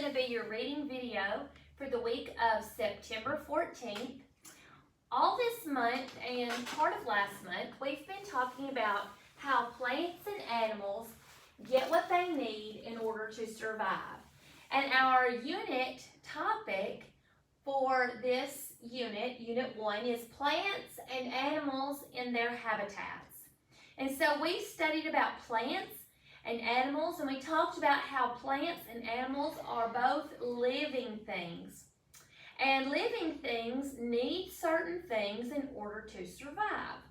going to be your reading video for the week of September 14th. All this month and part of last month, we've been talking about how plants and animals get what they need in order to survive. And our unit topic for this unit, Unit 1, is plants and animals in their habitats. And so we studied about plants and animals, and we talked about how plants and animals are both living things. And living things need certain things in order to survive.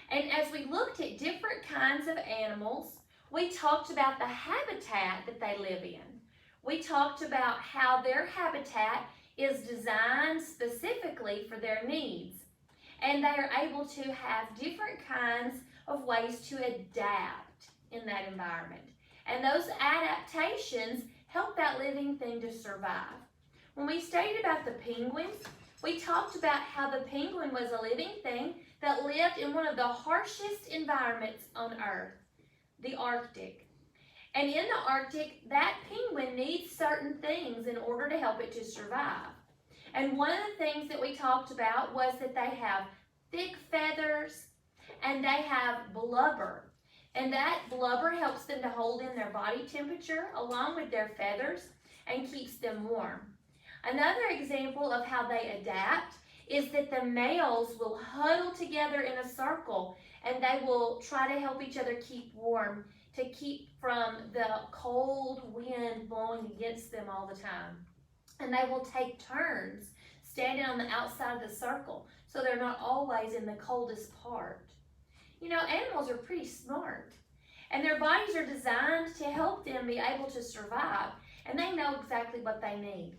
And as we looked at different kinds of animals, we talked about the habitat that they live in. We talked about how their habitat is designed specifically for their needs. And they are able to have different kinds of ways to adapt in that environment. And those adaptations help that living thing to survive. When we studied about the penguins, we talked about how the penguin was a living thing that lived in one of the harshest environments on Earth, the Arctic. And in the Arctic, that penguin needs certain things in order to help it to survive. And one of the things that we talked about was that they have thick feathers and they have blubber. And that blubber helps them to hold in their body temperature along with their feathers and keeps them warm. Another example of how they adapt is that the males will huddle together in a circle and they will try to help each other keep warm, to keep from the cold wind blowing against them all the time. And they will take turns standing on the outside of the circle so they're not always in the coldest part. You know, animals are pretty smart, and their bodies are designed to help them be able to survive, and they know exactly what they need.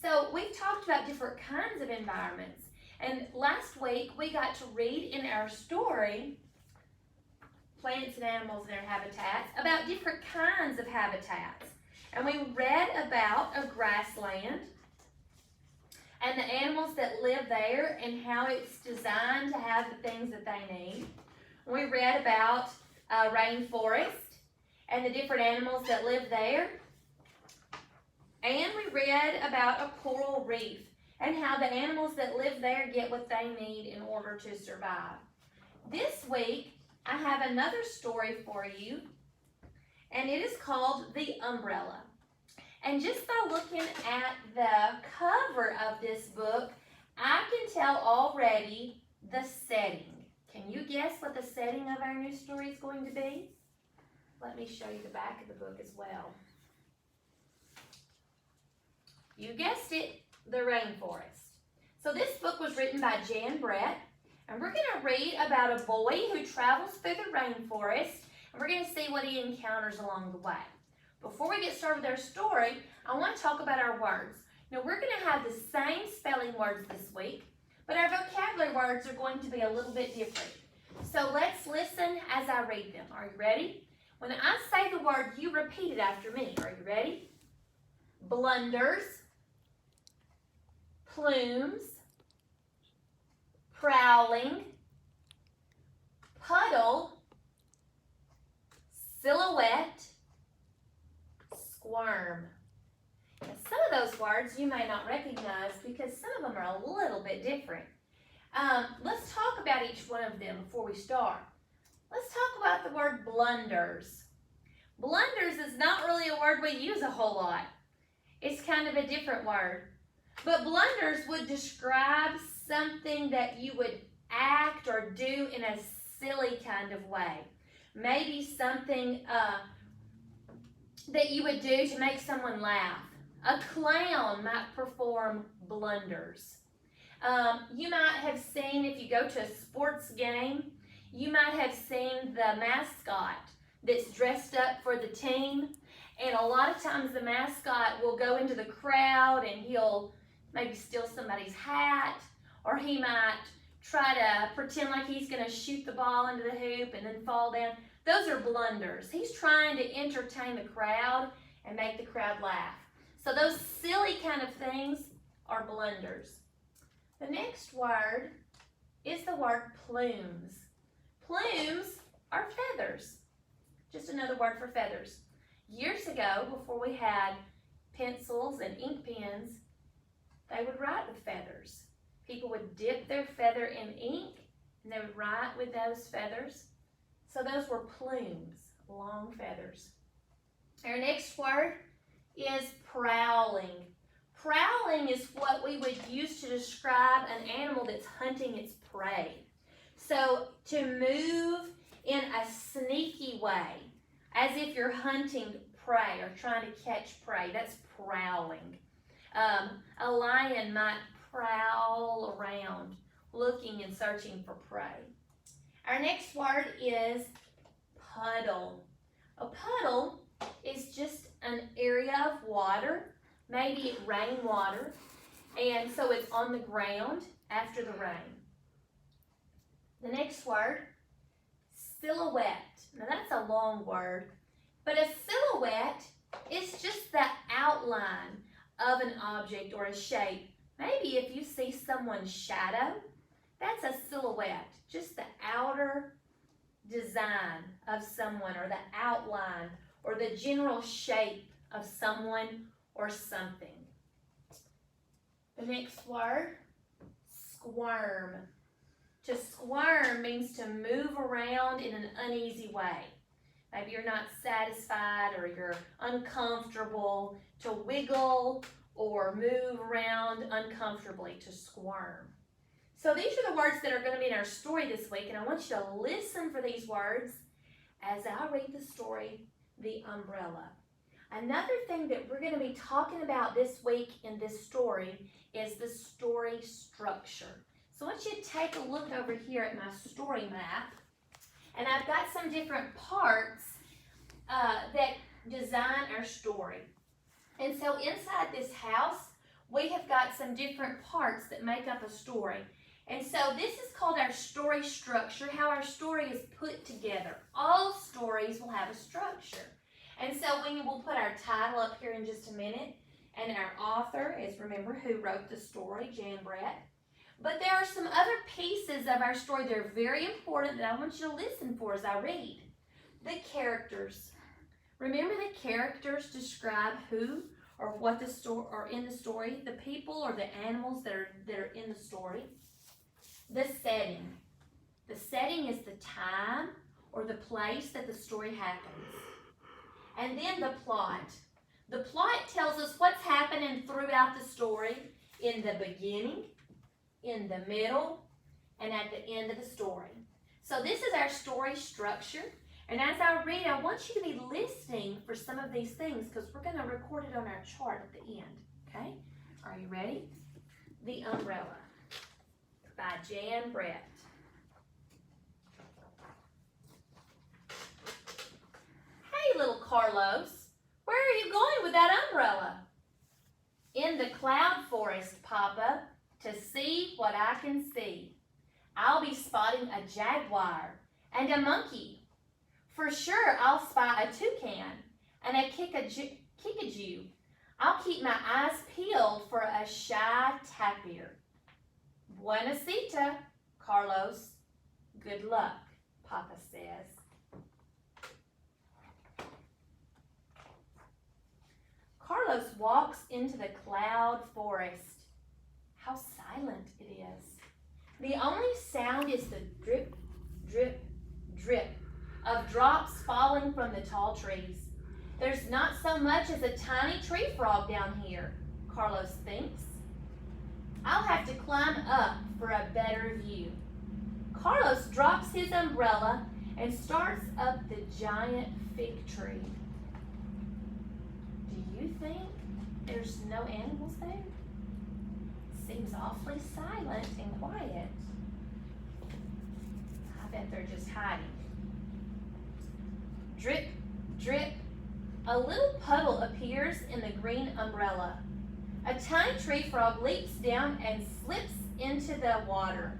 So we've talked about different kinds of environments, and last week we got to read in our story, Plants and Animals in Their Habitats, about different kinds of habitats. And we read about a grassland and the animals that live there and how it's designed to have the things that they need. We read about a rainforest and the different animals that live there. And we read about a coral reef and how the animals that live there get what they need in order to survive. This week, I have another story for you, and it is called The Umbrella. And just by looking at the cover of this book, I can tell already the setting. Can you guess what the setting of our new story is going to be? Let me show you the back of the book as well. You guessed it, the rainforest. So this book was written by Jan Brett, and we're going to read about a boy who travels through the rainforest, and we're going to see what he encounters along the way. Before we get started with our story, I want to talk about our words. Now, we're going to have the same spelling words this week, but our vocabulary words are going to be a little bit different. So let's listen as I read them. Are you ready? When I say the word, you repeat it after me. Are you ready? Blunders, plumes, prowling, puddle, silhouette, squirm. Now, some of those words you may not recognize because some of them are a little bit different. Let's talk about each one of them before we start. Let's talk about the word blunders. Blunders is not really a word we use a whole lot. It's kind of a different word. But blunders would describe something that you would act or do in a silly kind of way. Maybe something that you would do to make someone laugh. A clown might perform blunders. You might have seen, if you go to a sports game, you might have seen the mascot that's dressed up for the team. And a lot of times the mascot will go into the crowd and he'll maybe steal somebody's hat, or he might try to pretend like he's going to shoot the ball into the hoop and then fall down. Those are blunders. He's trying to entertain the crowd and make the crowd laugh. So those silly kind of things are blunders. The next word is the word plumes. Plumes are feathers. Just another word for feathers. Years ago, before we had pencils and ink pens, they would write with feathers. People would dip their feather in ink and they would write with those feathers. So those were plumes, long feathers. Our next word is prowling. Prowling is what we would use to describe an animal that's hunting its prey. So to move in a sneaky way, as if you're hunting prey or trying to catch prey, that's prowling. A lion might prowl around looking and searching for prey. Our next word is puddle. A puddle is just an area of water, maybe rainwater, and so it's on the ground after the rain. The next word, silhouette. Now that's a long word, but a silhouette is just the outline of an object or a shape. Maybe if you see someone's shadow, that's a silhouette, just the outer design of someone or the outline or the general shape of someone or something. The next word, squirm. To squirm means to move around in an uneasy way. Maybe you're not satisfied or you're uncomfortable. To wiggle or move around uncomfortably, to squirm. So these are the words that are going to be in our story this week, and I want you to listen for these words as I read the story, The Umbrella. Another thing that we're going to be talking about this week in this story is the story structure. So I want you to take a look over here at my story map, and I've got some different parts that design our story. And so inside this house, we have got some different parts that make up a story. And so this is called our story structure, how our story is put together. All stories will have a structure. And so we will put our title up here in just a minute. And our author is, remember, who wrote the story, Jan Brett. But there are some other pieces of our story that are very important that I want you to listen for as I read. The characters. Remember, the characters describe who or what the story are in the story, the people or the animals that are in the story. The setting. The setting is the time or the place that the story happens. And then the plot. The plot tells us what's happening throughout the story in the beginning, in the middle, and at the end of the story. So this is our story structure. And as I read, I want you to be listening for some of these things because we're going to record it on our chart at the end. Okay? Are you ready? The Umbrella by Jan Brett. Hey, little Carlos, where are you going with that umbrella? In the cloud forest, Papa, to see what I can see. I'll be spotting a jaguar and a monkey. For sure, I'll spy a toucan and a kickajou. I'll keep my eyes peeled for a shy tapir. Buenasita, Carlos. Good luck, Papa says. Carlos walks into the cloud forest. How silent it is. The only sound is the drip, drip, drip of drops falling from the tall trees. There's not so much as a tiny tree frog down here, Carlos thinks. I'll have to climb up for a better view. Carlos drops his umbrella and starts up the giant fig tree. Do you think there's no animals there? Seems awfully silent and quiet. I bet they're just hiding. Drip, drip. A little puddle appears in the green umbrella. A tiny tree frog leaps down and slips into the water.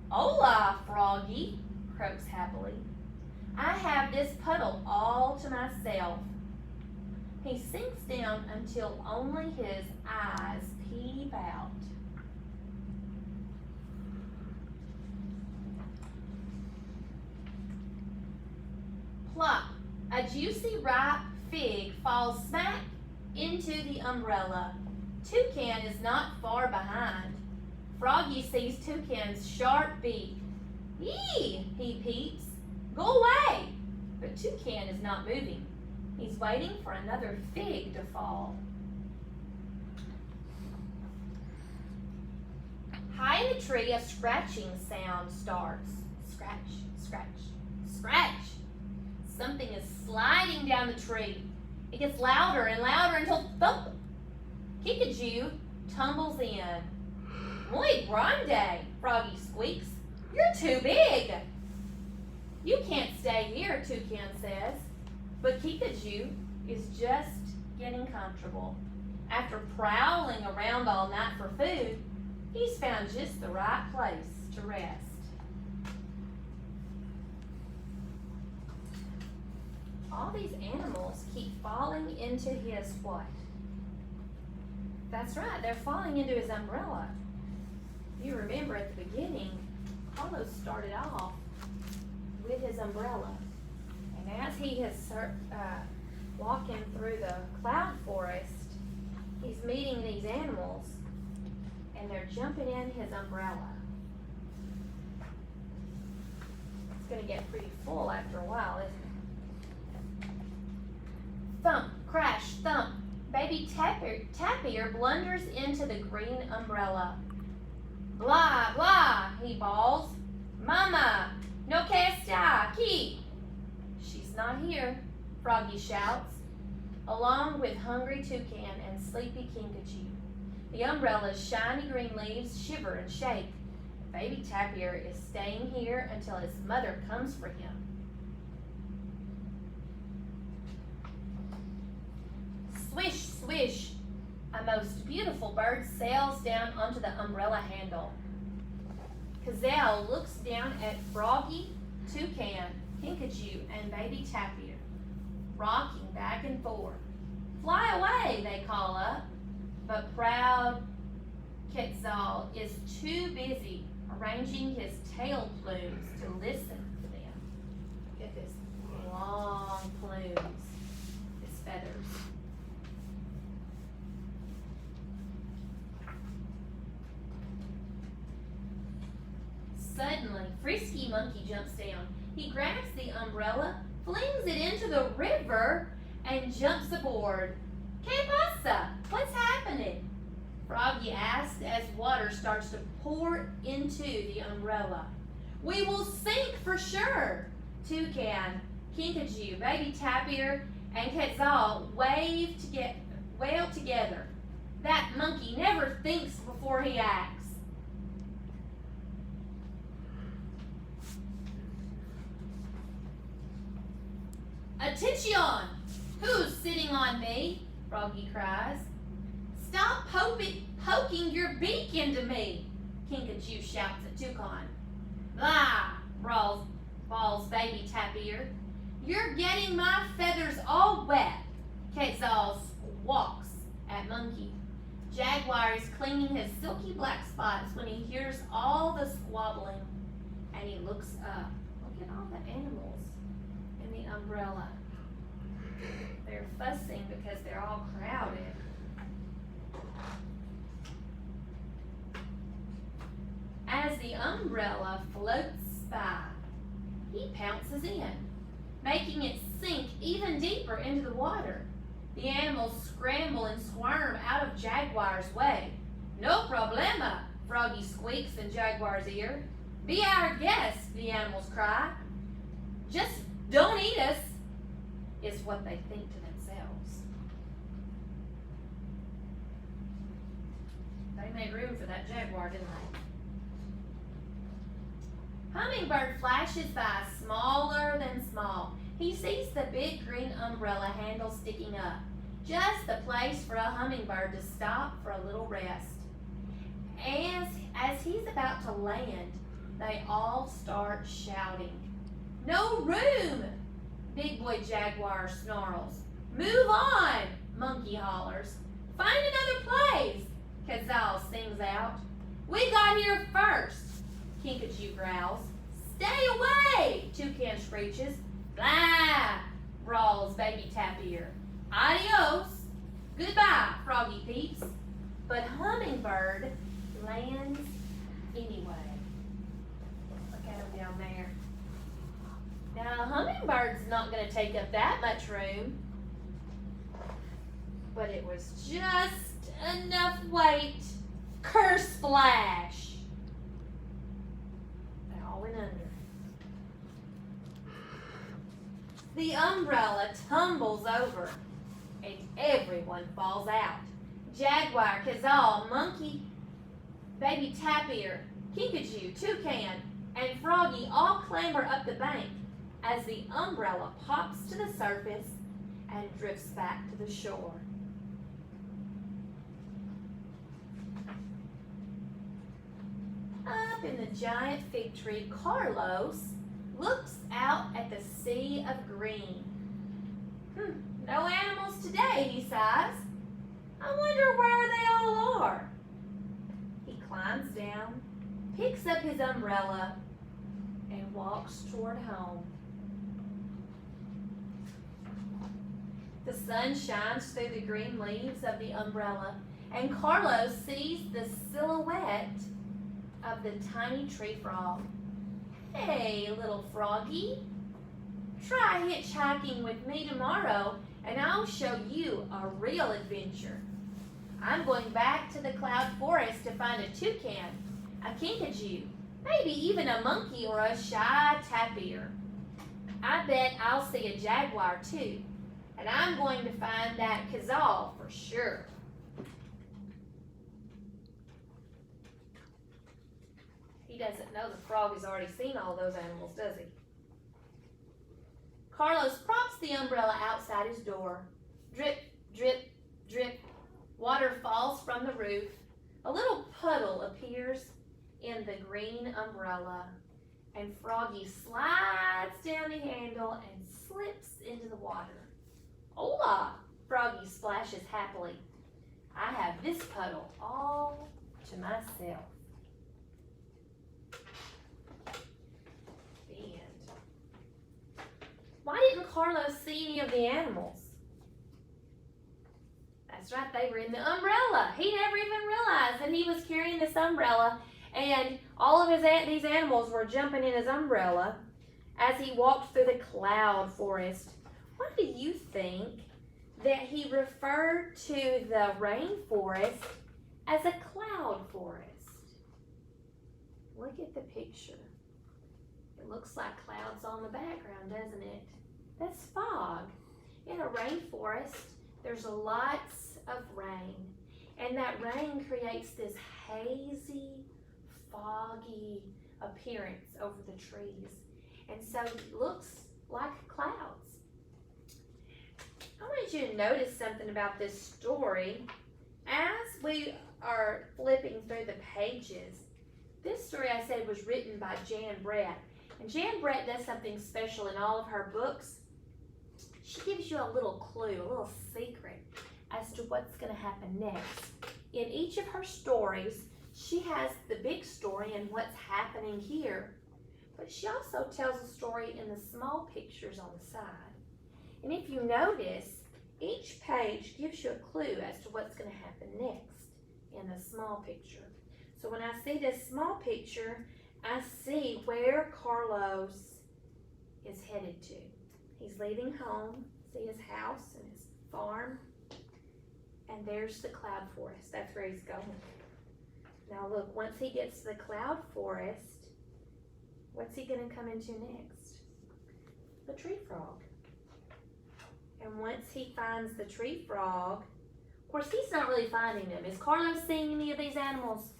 Hola, Froggy, croaks happily. I have this puddle all to myself. He sinks down until only his eyes peep out. Plop! A juicy ripe fig falls smack into the umbrella. Toucan is not far behind. Froggy sees Toucan's sharp beak. Yee, he peeps. Go away! But Toucan is not moving. He's waiting for another fig to fall. High in the tree, a scratching sound starts. Scratch, scratch, scratch. Something is sliding down the tree. It gets louder and louder until thump! Kinkajou tumbles in. Muy grande, Froggy squeaks. You're too big. You can't stay here, Toucan says. But Kinkajou is just getting comfortable. After prowling around all night for food, he's found just the right place to rest. All these animals keep falling into his what? That's right, they're falling into his umbrella. If you remember at the beginning, Carlos started off with his umbrella. And as he is walking through the cloud forest, he's meeting these animals and they're jumping in his umbrella. It's going to get pretty full after a while, isn't it? Thump, crash, thump. Baby Tapir blunders into the green umbrella. Blah, blah, he bawls. Mama, no que está aquí. She's not here, Froggy shouts, along with hungry Toucan and sleepy Kinkajou. The umbrella's shiny green leaves shiver and shake. Baby Tapir is staying here until his mother comes for him. Swish, swish, a most beautiful bird sails down onto the umbrella handle. Gazelle looks down at Froggy, Toucan, Kinkajou, and Baby Tapir, rocking back and forth. Fly away, they call up, but proud Quetzal is too busy arranging his tail plumes to listen to them. Look at this long plumes, his feathers. Suddenly, Frisky Monkey jumps down. He grabs the umbrella, flings it into the river, and jumps aboard. ¿Qué pasa? What's happening? Froggy asks as water starts to pour into the umbrella. We will sink for sure. Toucan, Kinkajou, Baby Tapir, and Quetzal wail together. That monkey never thinks before he acts. Attention! Who's sitting on me? Froggy cries. Stop poking your beak into me, Kinkajou shouts at Toucan. Blah, bawls Baby Tapir. You're getting my feathers all wet, Quetzal squawks at Monkey. Jaguar is cleaning his silky black spots when he hears all the squabbling, and he looks up. Look at all the animals in the umbrella. They're fussing because they're all crowded. As the umbrella floats by, he pounces in, making it sink even deeper into the water. The animals scramble and squirm out of Jaguar's way. No problema, Froggy squeaks in Jaguar's ear. Be our guest, the animals cry. Just don't eat us, is what they think to themselves. They made room for that Jaguar, didn't they? Hummingbird flashes by, smaller than small. He sees the big green umbrella handle sticking up. Just the place for a hummingbird to stop for a little rest. As he's about to land, they all start shouting. No room! Big boy Jaguar snarls. Move on, Monkey hollers. Find another place, Quetzal sings out. We got here first, Kinkajou growls. Stay away, Toucan screeches. Blah, brawls Baby Tapir. Adios. Goodbye, Froggy Peeps. But Hummingbird lands anyway. Look at him down there. Now, Hummingbird's not going to take up that much room. But it was just enough weight. Curse splash! They all went under. The umbrella tumbles over, and everyone falls out. Jaguar, Kazal, Monkey, Baby Tapir, Kinkajou, Toucan, and Froggy all clamber up the bank as the umbrella pops to the surface and drifts back to the shore. Up in the giant fig tree, Carlos looks out at the sea of green. No animals today, he sighs. I wonder where they all are. He climbs down, picks up his umbrella, and walks toward home. The sun shines through the green leaves of the umbrella, and Carlos sees the silhouette of the tiny tree frog. Hey, little froggy, try hitchhiking with me tomorrow and I'll show you a real adventure. I'm going back to the cloud forest to find a toucan, a kinkajou, maybe even a monkey or a shy tapir. I bet I'll see a jaguar too, and I'm going to find that Kazal for sure. He doesn't know the frog has already seen all those animals, does he? Carlos props the umbrella outside his door. Drip, drip, drip. Water falls from the roof. A little puddle appears in the green umbrella, and Froggy slides down the handle and slips into the water. Hola! Froggy splashes happily. I have this puddle all to myself. Why didn't Carlos see any of the animals? That's right, they were in the umbrella. He never even realized that he was carrying this umbrella, and all of these animals were jumping in his umbrella as he walked through the cloud forest. Why do you think that he referred to the rainforest as a cloud forest? Look at the picture. It looks like clouds on the background, doesn't it? That's fog. In a rainforest, there's lots of rain, and that rain creates this hazy, foggy appearance over the trees, and so it looks like clouds. I want you to notice something about this story. As we are flipping through the pages, this story I said was written by Jan Brett, and Jan Brett does something special in all of her books. She gives you a little clue, a little secret as to what's going to happen next. In each of her stories, she has the big story and what's happening here, but she also tells a story in the small pictures on the side. And if you notice, each page gives you a clue as to what's going to happen next in the small picture. So when I see this small picture, I see where Carlos is headed to. He's leaving home, see his house and his farm, and there's the cloud forest. That's where he's going. Now look, once he gets to the cloud forest, what's he going to come into next? The tree frog. And once he finds the tree frog, of course he's not really finding them. Is Carlos seeing any of these animals?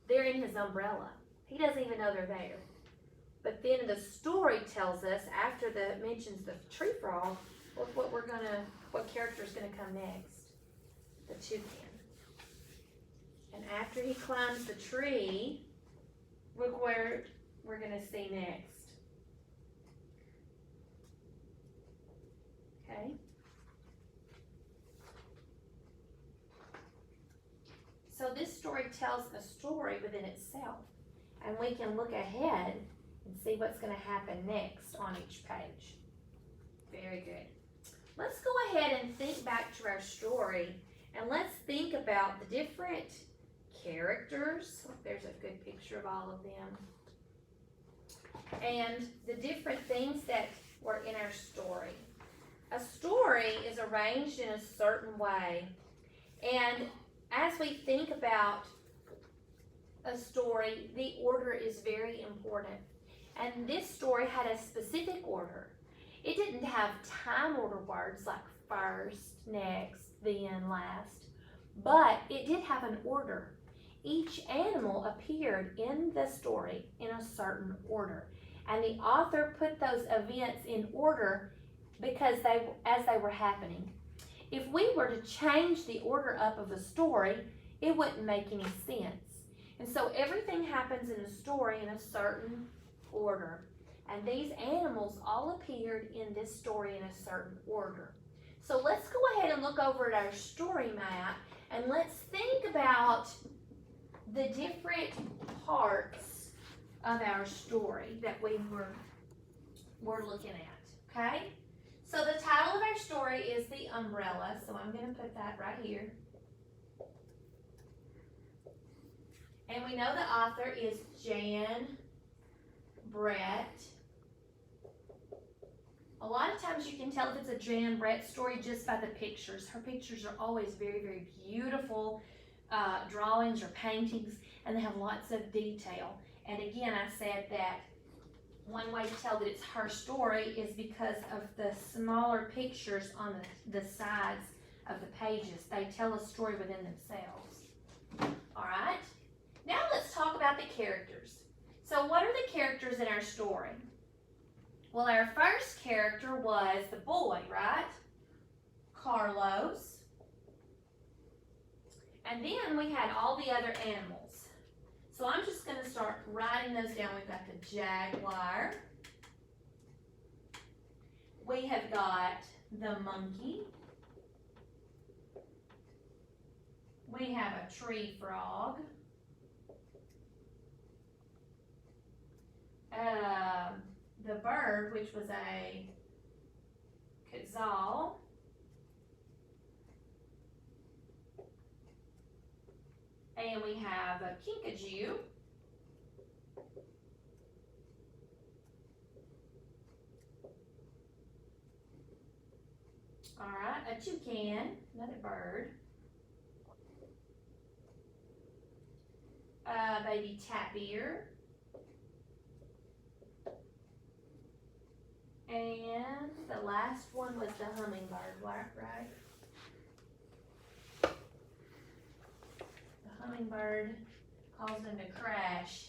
They're in his umbrella. He doesn't even know they're there. But then the story tells us, after it mentions the tree frog, look what character's gonna come next. The toucan. And after he climbs the tree, look where we're gonna see next. Okay? So this story tells a story within itself, and we can look ahead and see what's going to happen next on each page. Very good. let's go ahead and think back to our story, and let's think about the different characters. There's a good picture of all of them. And the different things that were in our story. A story is arranged in a certain way. And as we think about a story, the order is very important. And this story had a specific order. It didn't have time order words like first, next, then, last, but it did have an order. Each animal appeared in the story in a certain order, and the author put those events in order because as they were happening. If we were to change the order up of a story, it wouldn't make any sense. And so everything happens in a story in a certain order. And these animals all appeared in this story in a certain order. So let's go ahead and look over at our story map, and let's think about the different parts of our story that we were looking at, okay? So the title of our story is The Umbrella, so I'm going to put that right here. And we know the author is Jan Brett. A lot of times you can tell if it's a Jan Brett story just by the pictures. Her pictures are always very, very beautiful drawings or paintings, and they have lots of detail. And again, I said that one way to tell that it's her story is because of the smaller pictures on the sides of the pages. They tell a story within themselves. All right, now let's talk about the characters. So what are the characters in our story? Well, our first character was the boy, right? Carlos. And then we had all the other animals. So I'm just going to start writing those down. We've got the jaguar. We have got the monkey. We have a tree frog. The bird, which was a quetzal. And we have a kinkajou. All right, a toucan, another bird. Baby tapir. And the last one was the hummingbird, right? The hummingbird caused them to crash.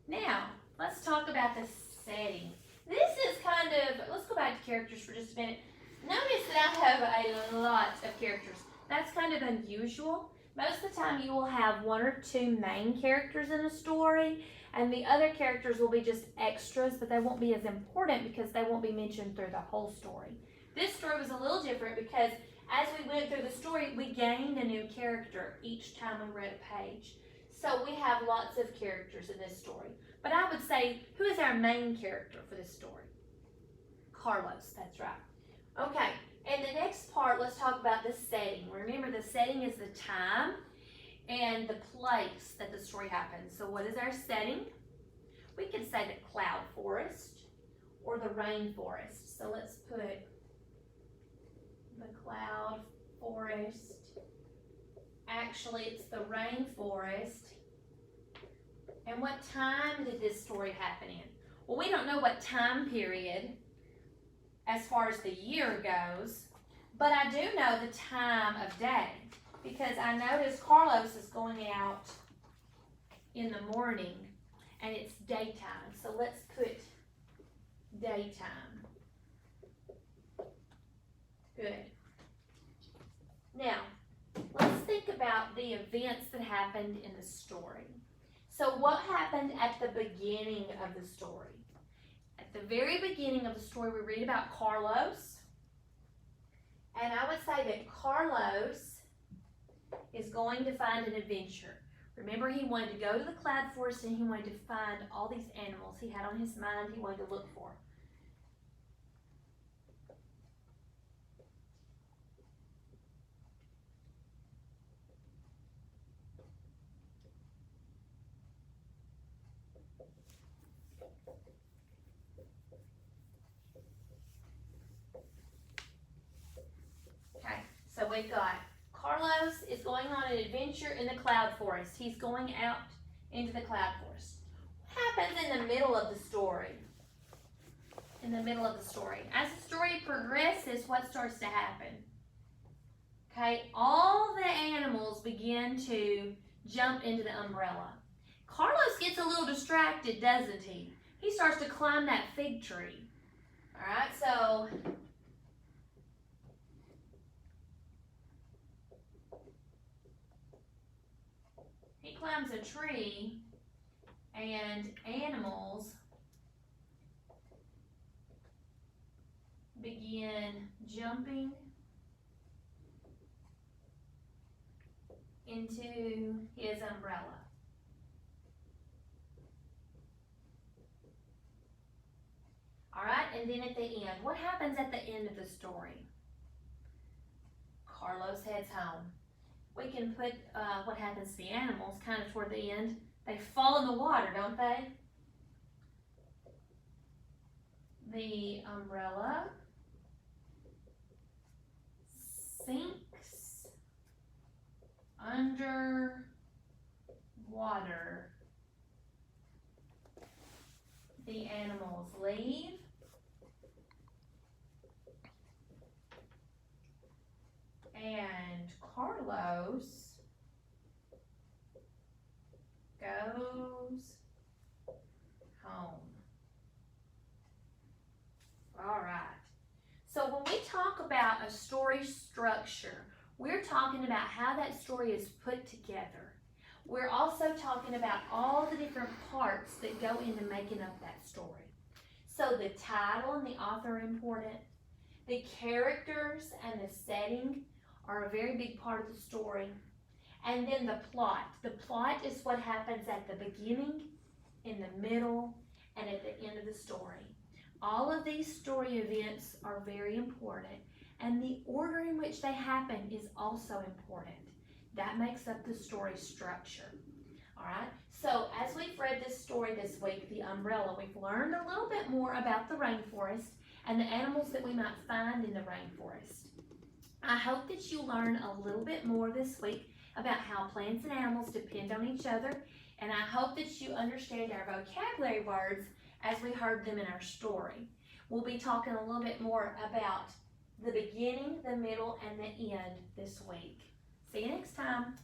Now, let's talk about the setting. This is kind of, let's go back to characters for just a minute. Notice that I have a lot of characters. That's kind of unusual. Most of the time you will have one or two main characters in a story, and the other characters will be just extras, but they won't be as important because they won't be mentioned through the whole story. This story was a little different because as we went through the story, we gained a new character each time we read a page. So we have lots of characters in this story. But I would say, who is our main character for this story? Carlos, that's right. Okay, and the next part, let's talk about the setting. Remember, the setting is the time and the place that the story happens. So what is our setting? We could say the cloud forest or the rainforest. So let's put the cloud forest. Actually, it's the rainforest. And what time did this story happen in? Well, we don't know what time period as far as the year goes, but I do know the time of day because I noticed Carlos is going out in the morning and it's daytime. So let's put daytime. Good. Now, let's think about the events that happened in the story. So what happened at the beginning of the story? At the very beginning of the story, we read about Carlos. And I would say that Carlos is going to find an adventure. Remember, he wanted to go to the cloud forest and he wanted to find all these animals he had on his mind he wanted to look for. Okay, so we've got Carlos is going on an adventure in the cloud forest. He's going out into the cloud forest. What happens in the middle of the story? In the middle of the story. As the story progresses, what starts to happen? Okay, all the animals begin to jump into the umbrella. Carlos gets a little distracted, doesn't he? He starts to climb that fig tree. All right, so he climbs a tree and animals begin jumping into his umbrella. All right, and then at the end, what happens at the end of the story? Carlos heads home. We can put what happens to the animals kind of toward the end. They fall in the water, don't they? The umbrella sinks under water. The animals leave. And Carlos goes home. All right. So when we talk about a story structure, we're talking about how that story is put together. We're also talking about all the different parts that go into making up that story. So the title and the author are important. The characters and the setting are a very big part of the story. And then the plot. The plot is what happens at the beginning, in the middle, and at the end of the story. All of these story events are very important, and the order in which they happen is also important. That makes up the story structure. All right, so as we've read this story this week, The Umbrella, we've learned a little bit more about the rainforest and the animals that we might find in the rainforest. I hope that you learn a little bit more this week about how plants and animals depend on each other, and I hope that you understand our vocabulary words as we heard them in our story. We'll be talking a little bit more about the beginning, the middle, and the end this week. See you next time.